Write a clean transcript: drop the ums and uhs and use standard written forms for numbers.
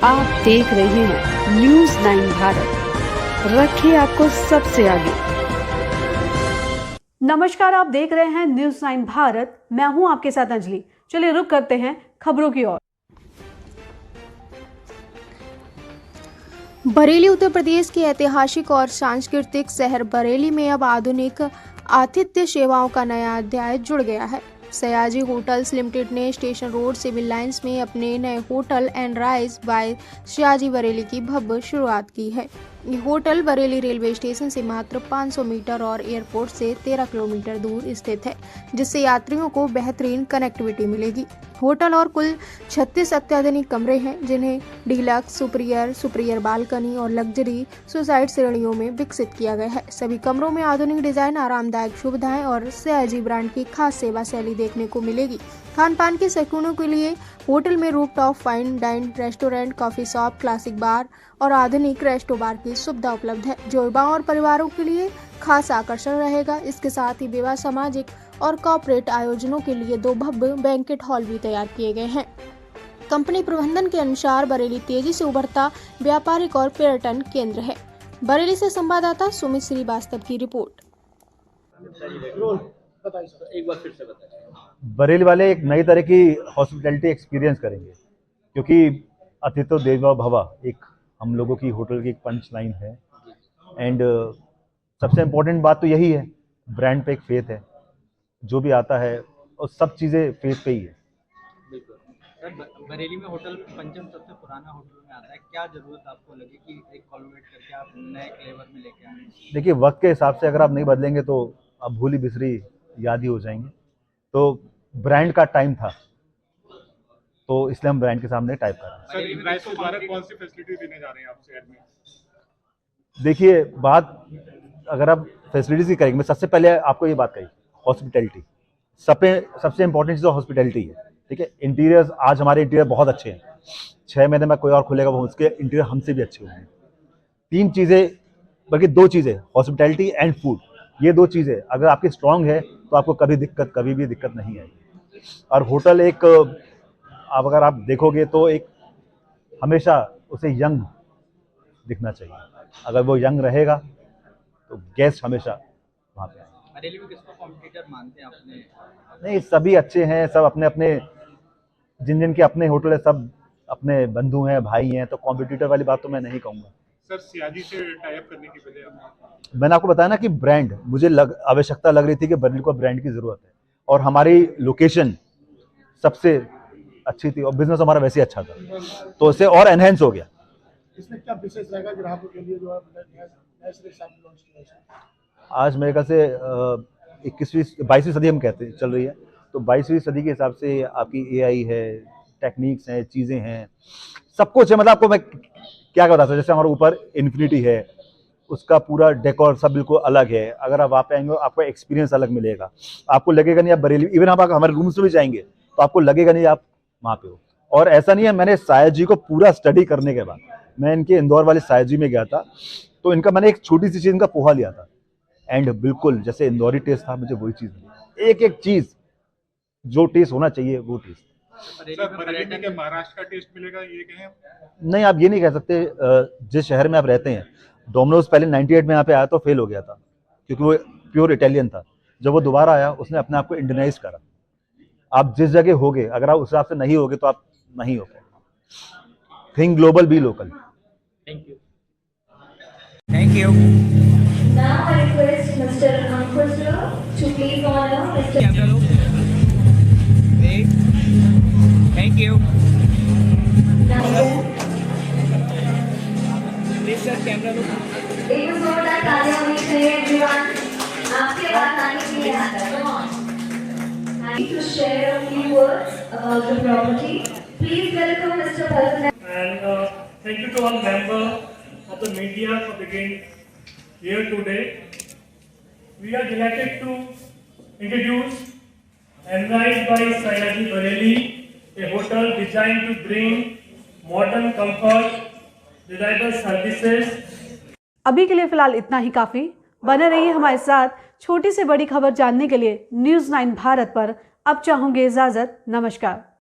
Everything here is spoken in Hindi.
आप देख रहे हैं न्यूज़ 9 भारत, रखिए आपको सबसे आगे। नमस्कार, आप देख रहे हैं न्यूज़ 9 भारत, मैं हूं आपके साथ अंजलि। चलिए रुक करते हैं खबरों की ओर। बरेली उत्तर प्रदेश के ऐतिहासिक और सांस्कृतिक शहर बरेली में अब आधुनिक आतिथ्य सेवाओं का नया अध्याय जुड़ गया है। सयाजी होटल्स लिमिटेड ने स्टेशन रोड सिविल लाइंस में अपने नए hotel and rise by Sayaji Bareilly की भव्य शुरुआत की है। ये होटल बरेली रेलवे स्टेशन से मात्र 500 मीटर और एयरपोर्ट से 13 किलोमीटर दूर स्थित है, जिससे यात्रियों को बेहतरीन कनेक्टिविटी मिलेगी। होटल और कुल 36 अत्याधुनिक कमरे हैं, जिन्हें डीलक्स, सुपीरियर बालकनी और लग्जरी सुसाइड श्रेणियों में विकसित किया गया है। सभी कमरों में आधुनिक डिजाइन, आरामदायक सुविधाएं और सयाजी ब्रांड की खास सेवा शैली देखने को मिलेगी। खान पान के शौकीनों के लिए होटल में rooftop fine dine restaurant, coffee shop, classic bar और आधुनिक रेस्टो बार की सुविधा उपलब्ध है, जो युवाओं और परिवारों के लिए खास आकर्षण रहेगा। इसके साथ ही विवाह, सामाजिक और कॉर्पोरेट आयोजनों के लिए 2 भव्य बैंकेट हॉल भी तैयार किए गए हैं। कंपनी प्रबंधन के अनुसार बरेली तेजी से उभरता व्यापारिक और पर्यटन केंद्र है। बरेली से संवाददाता सुमित श्रीवास्तव की रिपोर्ट। एक बार फिर से बताइए। बरेली वाले एक नई तरह की हॉस्पिटैलिटी एक्सपीरियंस करेंगे, क्योंकि अतिथि देवो भव एक हम लोगों की होटल की एक पंच लाइन है। एंड सबसे इम्पोर्टेंट बात तो यही है, ब्रांड पे एक फेथ है। जो भी आता है और सब चीज़ें फेथ पे ही है। बिल्कुल सर, बरेली में होटल पंचम सबसे पुराना होटल में आता है। क्या जरूरत आपको लगी कि एक कोलैबोरेट करके आप नए फ्लेवर में लेके आए? देखिए, वक्त के हिसाब से अगर आप नहीं बदलेंगे तो आप भूली बिसरी याद ही हो जाएंगे। तो ब्रांड का टाइम था, तो इसलिए हम ब्रांड के सामने टाइप कर रहे हैं। सर, इनराइज द्वारा कौन सी फैसिलिटी देने जा रहे हैं आप शहर में? देखिए, बात अगर आप फैसिलिटीज की करेंगे, मैं सबसे पहले आपको ये बात कही, हॉस्पिटैलिटी सबसे इंपॉर्टेंट चीज़ हॉस्पिटैलिटी है। ठीक है, इंटीरियर्स आज हमारे इंटीरियर बहुत अच्छे हैं। 6 महीने में कोई और खुलेगा वो उसके इंटीरियर हमसे भी अच्छे होंगे। 3 चीज़ें, बल्कि 2 चीज़ें, हॉस्पिटैलिटी एंड फूड, ये 2 चीज़ें अगर आपकी स्ट्रांग है तो आपको कभी भी दिक्कत नहीं आएगी। और होटल एक अगर आप देखोगे तो एक हमेशा उसे यंग दिखना चाहिए। अगर वो यंग रहेगा तो गेस्ट हमेशा वहाँ पे आएंगे। बरेली में किसको कॉम्पिटिटर मानते हैं आपने? नहीं, सभी अच्छे हैं, सब अपने अपने जिन के अपने होटल है, सब अपने बंधु हैं, भाई हैं, तो कॉम्पिटिटर वाली बात तो मैं नहीं कहूँगा। सर, सियाजी से टाई अप करने की वजह? मैंने आपको बताया ना कि ब्रांड, मुझे आवश्यकता लग रही थी कि बरेली को ब्रांड की जरूरत है, और हमारी लोकेशन सबसे अच्छी थी और बिजनेस हमारा वैसे ही अच्छा था, तो इससे और एनहेंस हो गया। इसमें क्या विशेष रहेगा ग्राहकों के लिए जो आप लॉन्च किया? आज मेरे ख्याल से 22वीं सदी हम कहते हैं चल रही है, तो 22वीं सदी के हिसाब से आपकी AI है, टेक्निक्स हैं, चीज़ें हैं, सब कुछ है। मतलब आपको मैं क्या बता सकता हूँ, जैसे हमारे ऊपर इन्फिनिटी है, उसका पूरा डेकोर सब बिल्कुल अलग है। अगर आप वहाँ पे आएंगे आपको एक्सपीरियंस अलग मिलेगा, आपको लगेगा नहीं आप बरेली, इवन आप हमारे रूम्स में भी जाएंगे तो आपको लगेगा नहीं आप वहाँ पे हो। और ऐसा नहीं है, मैंने सयाजी को पूरा स्टडी करने के बाद मैं इनके इंदौर वाले सयाजी में गया था, तो इनका मैंने एक छोटी सी चीज़ इनका पोहा लिया था, एंड बिल्कुल जैसे इंदौरी टेस्ट था, मुझे वही चीज़ मिली। एक चीज़ जो टेस्ट होना चाहिए वो टेस्ट। बरेली में क्या महाराष्ट्र का टेस्ट मिलेगा ये कहें? नहीं, आप ये नहीं कह सकते। जिस शहर में आप रहते हैं, डोमिनोज पहले 98 में यहाँ पे आया तो फेल हो गया था, क्योंकि वो प्योर इटालियन था। जब वो दोबारा आया, उसने अपने आप को इंडियनाइज करा। आप जिस जगह होगे, अगर आप उस हिसाब से नहीं होगे तो आप नहीं हो पाएंगे। Think global, be local. Thank you. Thank you. Now I request Mr. Ankur sir to please honor Mr. Camera लो। Thank you. Please sir, camera लो। एक जोरदार तालियां होनी चाहिए everyone. आपके पास आने के लिए आता है. Come on. I need to share a few words about the property. Please welcome Mr. Bharat. And thank you to all members of the media for being here today. We are delighted to introduce Enrise by Sayaji Bareilly, a hotel designed to bring modern comfort, reliable services. अभी के लिए फिलहाल इतना ही काफी। बने रहिए हमारे साथ। छोटी से बड़ी खबर जानने के लिए न्यूज़ 9 भारत पर अब चाहूंगी इजाजत। नमस्कार।